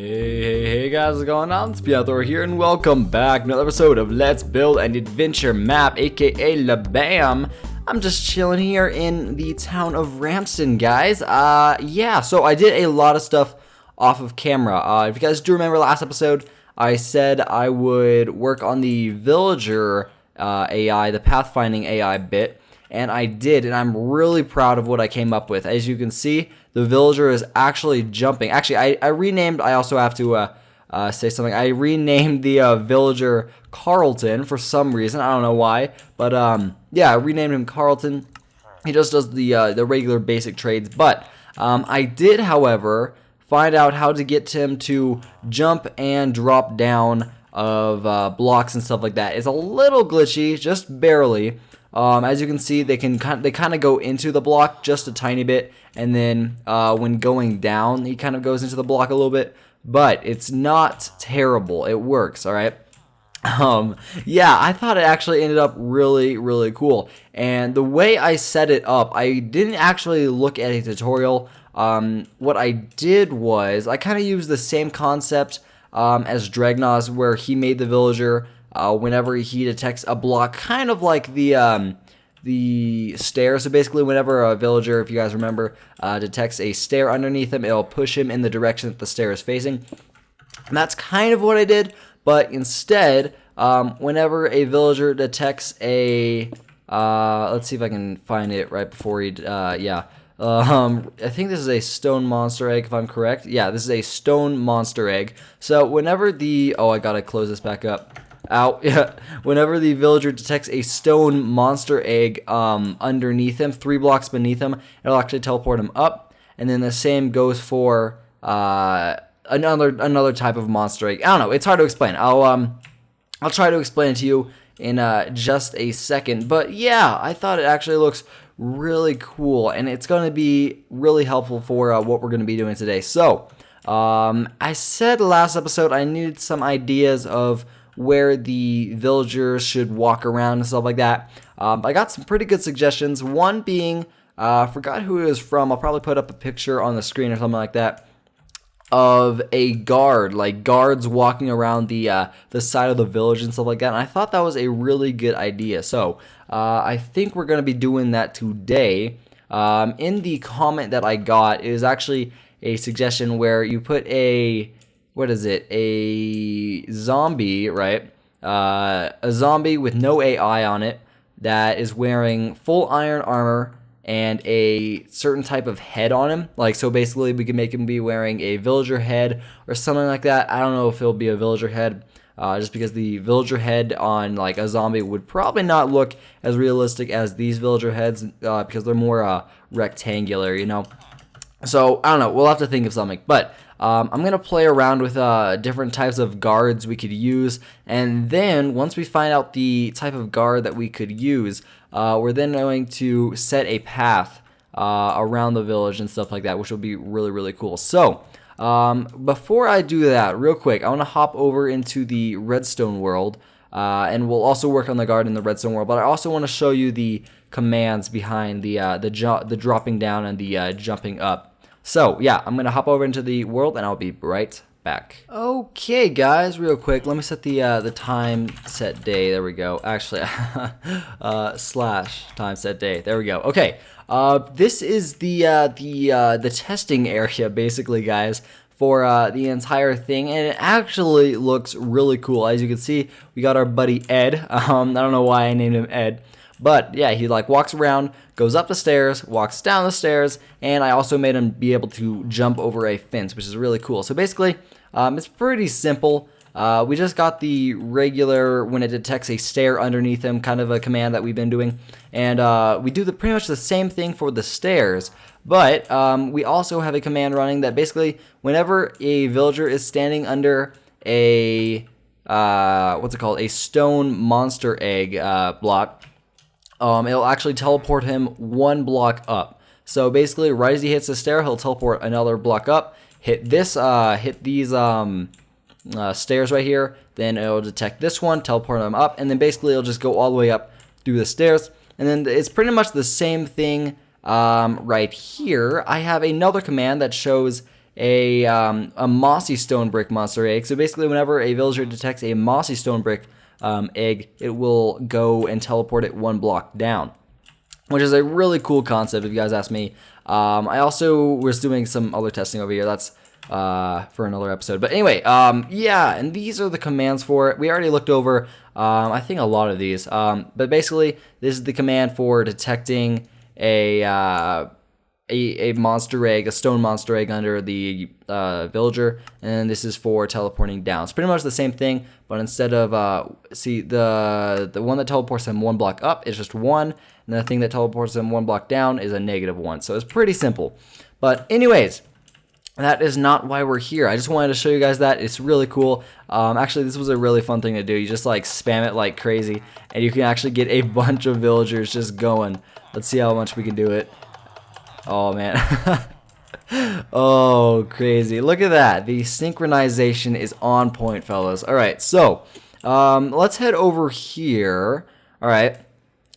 Hey guys, what's going on? It's Piotr here, and welcome back to another episode of Let's Build an Adventure Map, aka La Bam. I'm just chilling here in the town of Rampston, guys. So I did a lot of stuff off of camera. If you guys do remember last episode, I said I would work on the villager AI, the pathfinding AI bit, and I did, and I'm really proud of what I came up with. As you can see, the villager is actually jumping. Actually, I renamed, I also have to say something. I renamed the villager Carlton for some reason. I don't know why, but yeah, I renamed him Carlton. He just does the regular basic trades, but I did, however, find out how to get him to jump and drop down of blocks and stuff like that. It's a little glitchy, just barely. As you can see, they kind of go into the block just a tiny bit, and then when going down, he kind of goes into the block a little bit, but it's not terrible. It works, all right? Yeah, I thought it actually ended up really cool. And the way I set it up, I didn't actually look at a tutorial. What I did was I kind of used the same concept as Dragnos, where he made the villager whenever he detects a block, kind of like the stairs. So basically, whenever a villager, if you guys remember, detects a stair underneath him, it'll push him in the direction that the stair is facing. And that's kind of what I did, but instead, whenever a villager detects a, let's see if I can find it right before he, I think this is a stone monster egg, if I'm correct. Yeah, this is a stone monster egg. So whenever the, I gotta close this back up. Ow, yeah. Whenever the villager detects a stone monster egg underneath him, 3 blocks beneath him, it'll actually teleport him up. And then the same goes for another type of monster egg. I don't know, it's hard to explain. I'll try to explain it to you in just a second. But yeah, I thought it actually looks really cool, and it's going to be really helpful for what we're going to be doing today. So, I said last episode I needed some ideas of where the villagers should walk around and stuff like that. I got some pretty good suggestions. One being, I forgot who it was from. I'll probably put up a picture on the screen or something like that of a guard, like guards walking around the side of the village and stuff like that. And I thought that was a really good idea. So I think we're going to be doing that today. In the comment that I got, it was actually a suggestion where you put a zombie, right? A zombie with no AI on it that is wearing full iron armor and a certain type of head on him. Like, so basically we can make him be wearing a villager head or something like that. I don't know if it'll be a villager head, just because the villager head on like a zombie would probably not look as realistic as these villager heads, because they're more rectangular, you know? So, I don't know, we'll have to think of something, but I'm going to play around with different types of guards we could use, and then once we find out the type of guard that we could use, we're then going to set a path around the village and stuff like that, which will be really cool. So, before I do that, real quick, I want to hop over into the redstone world, and we'll also work on the guard in the redstone world, but I also want to show you the commands behind the dropping down and the jumping up. So, yeah, I'm going to hop over into the world, and I'll be right back. Okay, guys, real quick, let me set the time set day. There we go. Actually, slash time set day. There we go. Okay, this is the testing area, basically, guys, for the entire thing, and it actually looks really cool. As you can see, we got our buddy Ed. I don't know why I named him Ed. But yeah, he like walks around, goes up the stairs, walks down the stairs, and I also made him be able to jump over a fence, which is really cool. So basically, it's pretty simple. We just got the regular, when it detects a stair underneath him, kind of a command that we've been doing. And we do pretty much the same thing for the stairs. But we also have a command running that basically, whenever a villager is standing under a, a stone monster egg block, it'll actually teleport him 1 block up. So basically, right as he hits the stair, he'll teleport another block up, hit these stairs right here, then it'll detect this one, teleport them up, and then basically it'll just go all the way up through the stairs. And then it's pretty much the same thing right here. I have another command that shows a mossy stone brick monster egg. So basically, whenever a villager detects a mossy stone brick egg, it will go and teleport it 1 block down, which is a really cool concept if you guys ask me. I also was doing some other testing over here. That's for another episode. But anyway, yeah, and these are the commands for it. We already looked over, I think, a lot of these. But basically, this is the command for detecting a monster egg, a stone monster egg under the villager, and this is for teleporting down. It's pretty much the same thing, but instead of see the one that teleports them 1 block up is just 1, and the thing that teleports them 1 block down is a -1. So it's pretty simple. But anyways, that is not why we're here. I just wanted to show you guys that. It's really cool. Actually, this was a really fun thing to do. You just like spam it like crazy, and you can actually get a bunch of villagers just going. Let's see how much we can do it. Oh man. Oh, crazy. Look at that. The synchronization is on point, fellas. All right, so let's head over here. All right,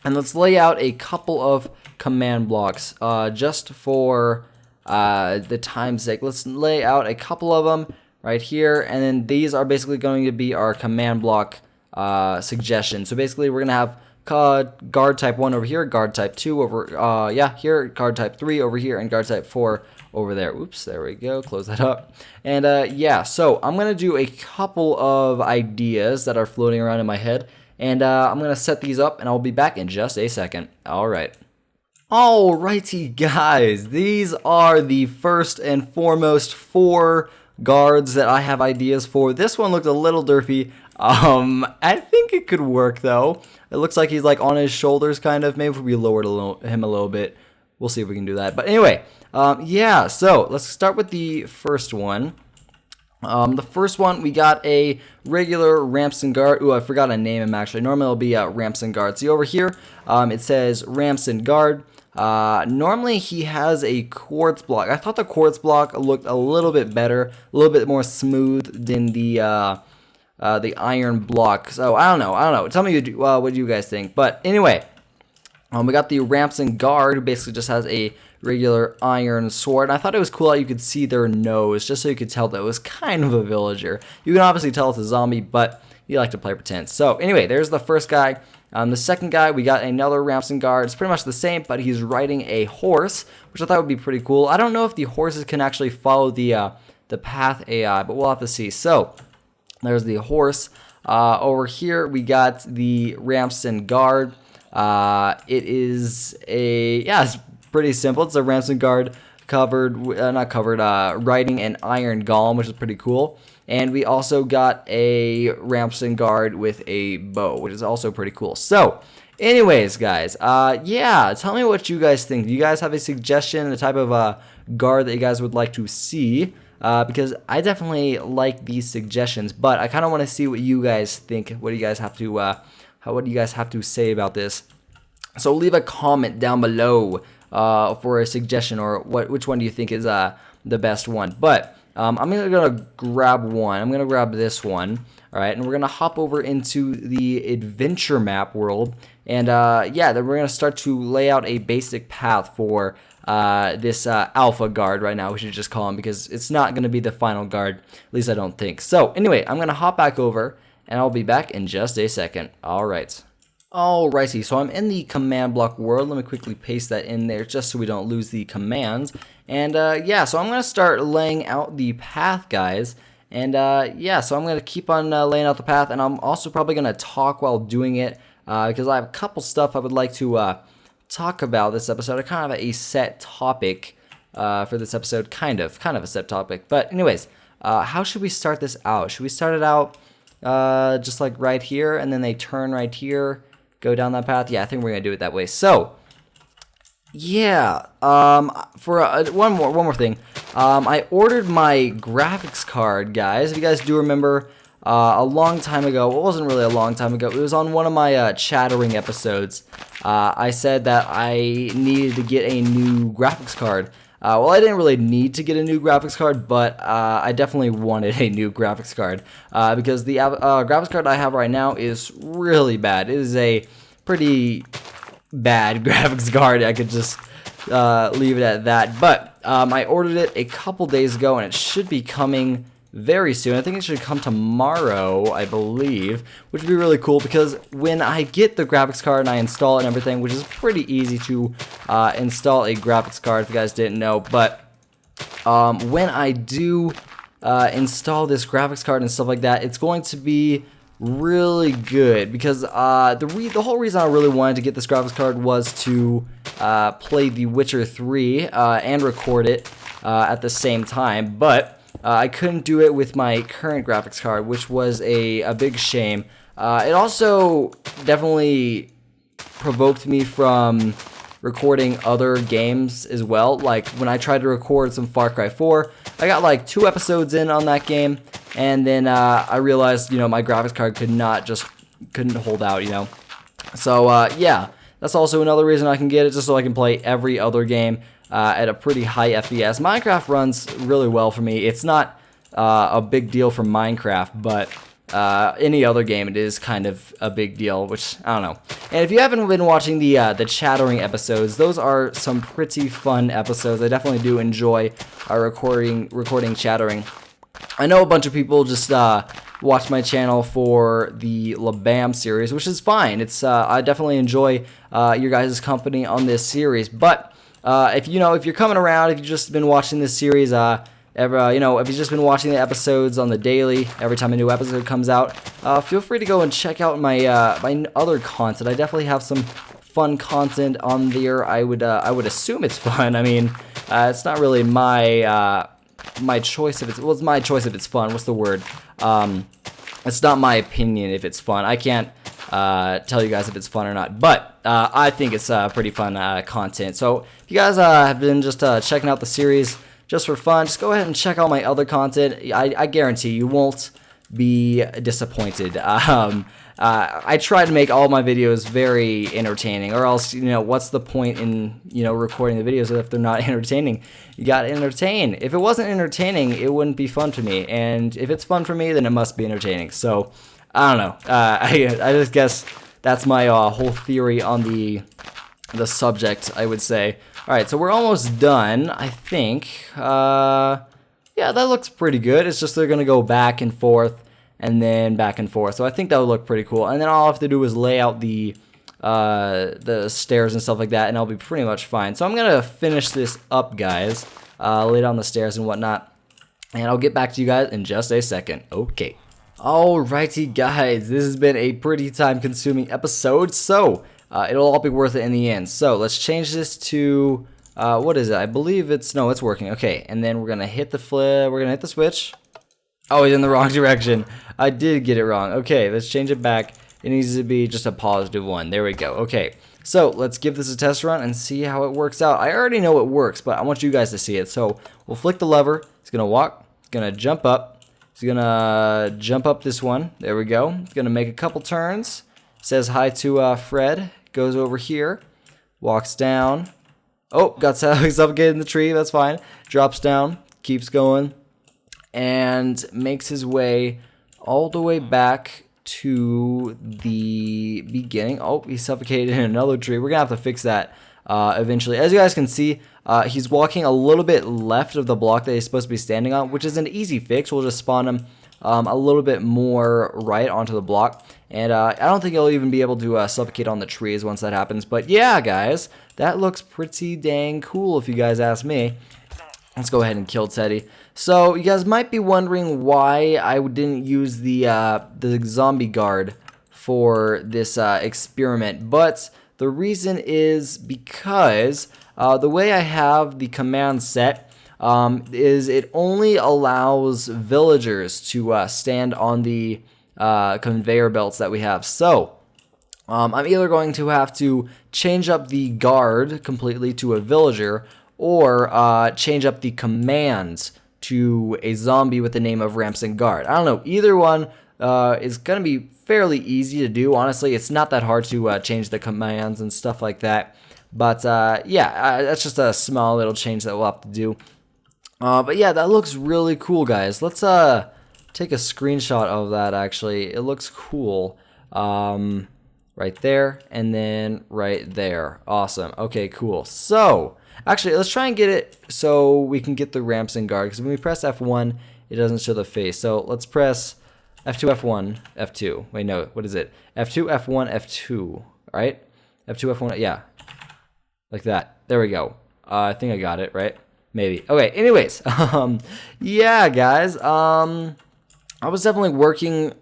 and let's lay out a couple of command blocks just for the time's sake. Let's lay out a couple of them right here, and then these are basically going to be our command block suggestions. So basically, we're going to have guard type 1 over here, guard type 2 over here, guard type 3 over here, and guard type 4 over there. Oops, there we go. Close that up. And yeah, so I'm going to do a couple of ideas that are floating around in my head, and I'm going to set these up, and I'll be back in just a second. All right. Alrighty, guys. These are the first and foremost 4 guards that I have ideas for. This one looked a little derpy. I think it could work though. It looks like he's like on his shoulders kind of. Maybe if we lowered him a little bit. We'll see if we can do that. But anyway, yeah, so let's start with the first one. The first one, we got a regular Rampston guard. Ooh, I forgot to name him actually. Normally it'll be a Rampston guard. See over here, it says Rampston guard. Normally he has a quartz block. I thought the quartz block looked a little bit better, a little bit more smooth than the iron block. So I don't know. Tell me what you guys think. But anyway, we got the Rampston guard, who basically just has a regular iron sword. And I thought it was cool how you could see their nose, just so you could tell that it was kind of a villager. You can obviously tell it's a zombie, but you like to play pretend. So anyway, there's the first guy. The second guy, we got another Rampston guard. It's pretty much the same, but he's riding a horse, which I thought would be pretty cool. I don't know if the horses can actually follow the path AI, but we'll have to see. So there's the horse. Over here, we got the Rampston guard. It is it's pretty simple. It's a Rampston guard riding an iron golem, which is pretty cool. And we also got a Rampston guard with a bow, which is also pretty cool. So, anyways, guys, yeah, tell me what you guys think. Do you guys have a suggestion, the type of guard that you guys would like to see? Because I definitely like these suggestions, but I kind of want to see what you guys think. What do you guys have to, what do you guys have to say about this? So leave a comment down below for a suggestion, or which one do you think is the best one. But I'm gonna grab one. I'm gonna grab this one. All right, and we're gonna hop over into the adventure map world, and yeah, then we're gonna start to lay out a basic path for this alpha guard right now. We should just call him, because it's not gonna be the final guard. At least I don't think. So anyway, I'm gonna hop back over, and I'll be back in just a second. All right. Alrighty, so I'm in the command block world. Let me quickly paste that in there just so we don't lose the commands. And yeah, so I'm going to start laying out the path, guys. And yeah, so I'm going to keep on laying out the path, and I'm also probably going to talk while doing it, because I have a couple stuff I would like to talk about this episode. I kind of have a set topic for this episode, kind of a set topic. But anyways, how should we start this out? Should we start it out just like right here, and then they turn right here, go down that path? Yeah, I think we're gonna do it that way. So yeah, for one more thing, I ordered my graphics card, guys. If you guys do remember, a long time ago, it wasn't really a long time ago, it was on one of my chattering episodes, I said that I needed to get a new graphics card. Well, I didn't really need to get a new graphics card, but I definitely wanted a new graphics card, because the graphics card I have right now is really bad. It is a pretty bad graphics card. I could just leave it at that. But I ordered it a couple days ago, and it should be coming very soon. I think it should come tomorrow, I believe, which would be really cool because when I get the graphics card and I install it and everything, which is pretty easy to install a graphics card if you guys didn't know, but when I do install this graphics card and stuff like that, it's going to be really good because the whole reason I really wanted to get this graphics card was to play The Witcher 3 and record it at the same time, but I couldn't do it with my current graphics card, which was a big shame. It also definitely provoked me from recording other games as well. Like when I tried to record some Far Cry 4, I got like 2 episodes in on that game, and then I realized, my graphics card couldn't hold out, So yeah, that's also another reason I can get it, just so I can play every other game at a pretty high FPS. Minecraft runs really well for me. It's not a big deal for Minecraft, but any other game it is kind of a big deal, which I don't know. And if you haven't been watching the chattering episodes, those are some pretty fun episodes. I definitely do enjoy recording chattering. I know a bunch of people just watch my channel for the LaBam series, which is fine. It's I definitely enjoy your guys' company on this series, but if you're coming around, if you've just been watching this series, if you've just been watching the episodes on the daily, every time a new episode comes out, feel free to go and check out my my other content. I definitely have some fun content on there. I would assume it's fun. I mean, it's not really my choice if it's it's my choice if it's fun. What's the word? It's not my opinion if it's fun. I can't tell you guys if it's fun or not, but I think it's pretty fun content. So if you guys have been just checking out the series just for fun, just go ahead and check out my other content. I guarantee you won't be disappointed. I try to make all my videos very entertaining, or else, what's the point in, recording the videos if they're not entertaining? You gotta entertain. If it wasn't entertaining, it wouldn't be fun for me, and if it's fun for me, then it must be entertaining. So, I don't know. I just guess that's my whole theory on the subject, I would say. Alright, so we're almost done, I think. Yeah, that looks pretty good. It's just they're gonna go back and forth, and then back and forth. So I think that would look pretty cool. And then all I have to do is lay out the stairs and stuff like that, and I'll be pretty much fine. So I'm gonna finish this up, guys. Lay down the stairs and whatnot, and I'll get back to you guys in just a second. Okay. Alrighty, guys. This has been a pretty time-consuming episode, so it'll all be worth it in the end. So let's change this to what is it? I believe it's working. Okay, and then we're gonna hit the flip. We're gonna hit the switch. Oh, he's in the wrong direction. I did get it wrong. Okay, let's change it back. It needs to be just a positive one. There we go. Okay, so let's give this a test run and see how it works out. I already know it works, but I want you guys to see it. So we'll flick the lever. It's gonna walk. It's gonna jump up. It's gonna jump up this one. There we go. It's gonna make a couple turns. Says hi to Fred. Goes over here. Walks down. Oh, got suffocated in the tree. That's fine. Drops down. Keeps going. And makes his way all the way back to the beginning. Oh, he suffocated in another tree. We're gonna have to fix that eventually. As you guys can see, he's walking a little bit left of the block that he's supposed to be standing on, which is an easy fix. We'll just spawn him a little bit more right onto the block, and I don't think he'll even be able to suffocate on the trees once that happens. But yeah, guys, that looks pretty dang cool if you guys ask me. Let's go ahead and kill Teddy. So you guys might be wondering why I didn't use the zombie guard for this experiment, but the reason is because the way I have the command set is it only allows villagers to stand on the conveyor belts that we have. So I'm either going to have to change up the guard completely to a villager, or change up the commands to a zombie with the name of Rampston Guard. I don't know. Either one is going to be fairly easy to do. Honestly, it's not that hard to change the commands and stuff like that. But yeah, that's just a small little change that we'll have to do. But yeah, that looks really cool, guys. Let's take a screenshot of that, actually. It looks cool. Right right there, and then right there. Awesome. Okay, cool. So, actually, let's try and get it so we can get the Rampston guard, because when we press F1, it doesn't show the face. So let's press F2, F1, F2. Wait, no, what is it? F2, F1, F2, right? F2, F1, yeah. Like that. There we go. I think I got it, right? Maybe. Okay, anyways. Yeah, guys. I was definitely working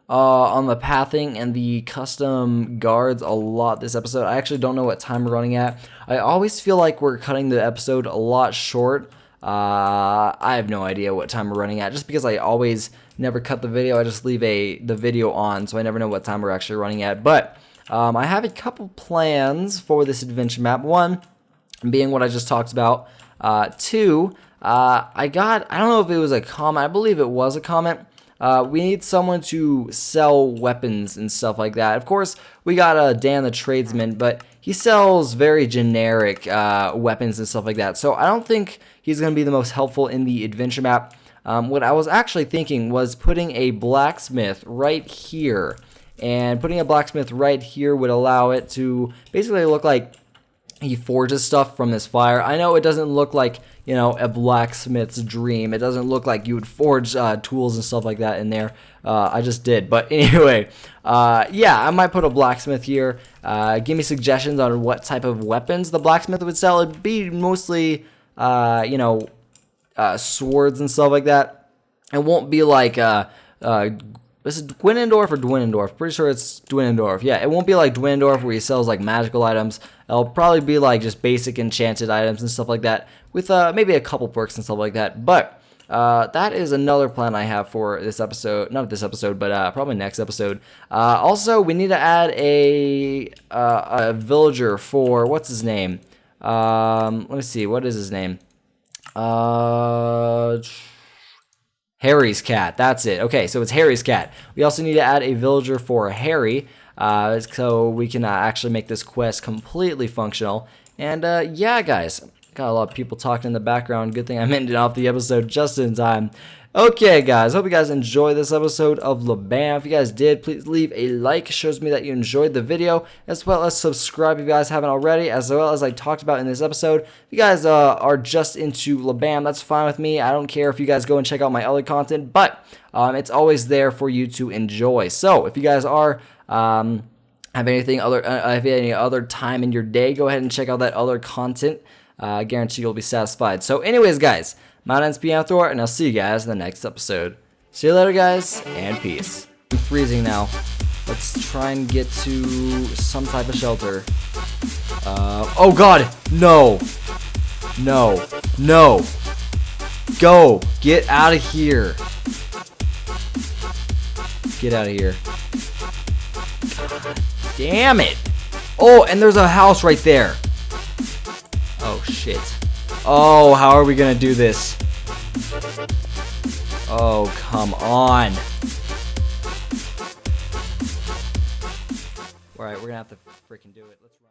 on the pathing and the custom guards a lot this episode. I actually don't know what time we're running at. I always feel like we're cutting the episode a lot short. I have no idea what time we're running at, just because I always never cut the video. I just leave the video on, so I never know what time we're actually running at. But I have a couple plans for this adventure map. One being what I just talked about. Two, I don't know if it was a comment. I believe it was a comment. We need someone to sell weapons and stuff like that. Of course, we got Dan the tradesman, but he sells very generic weapons and stuff like that. So I don't think he's going to be the most helpful in the adventure map. What I was actually thinking was putting a blacksmith right here. And putting a blacksmith right here would allow it to basically look like he forges stuff from this fire. I know it doesn't look like, you know, a blacksmith's dream. It doesn't look like you would forge tools and stuff like that in there. I just did. But anyway, yeah, I might put a blacksmith here. Give me suggestions on what type of weapons the blacksmith would sell. It'd be mostly, you know, swords and stuff like that. It won't be like, this is Gwynendorf or Dwinendorf? Pretty sure it's Dwinendorf. Yeah, it won't be like Dwinendorf where he sells like magical items. It'll probably be like just basic enchanted items and stuff like that with maybe a couple perks and stuff like that. But that is another plan I have for this episode. Not this episode, but probably next episode. Also, we need to add a villager for, what's his name? Let me see. What is his name? Harry's cat. That's it. Okay, so it's Harry's cat. We also need to add a villager for Harry, so we can actually make this quest completely functional. And yeah, guys, got a lot of people talking in the background. Good thing I'm ending off the episode just in time. Okay, guys, hope you guys enjoyed this episode of LeBam. If you guys did, please leave a like. It shows me that you enjoyed the video, as well as subscribe if you guys haven't already, as well as I talked about in this episode. If you guys are just into LeBam, that's fine with me. I don't care if you guys go and check out my other content, but it's always there for you to enjoy. So if you guys are have any other time in your day, go ahead and check out that other content. I guarantee you'll be satisfied. So anyways, guys, my name's Piano Thor, and I'll see you guys in the next episode. See you later, guys, and peace. I'm freezing now. Let's try and get to some type of shelter. Oh god! No! No. No! Go! Get out of here! Get out of here. God damn it! Oh, and there's a house right there! Oh, shit. Oh, how are we gonna do this? Oh, come on. Alright, we're gonna have to freaking do it. Let's run.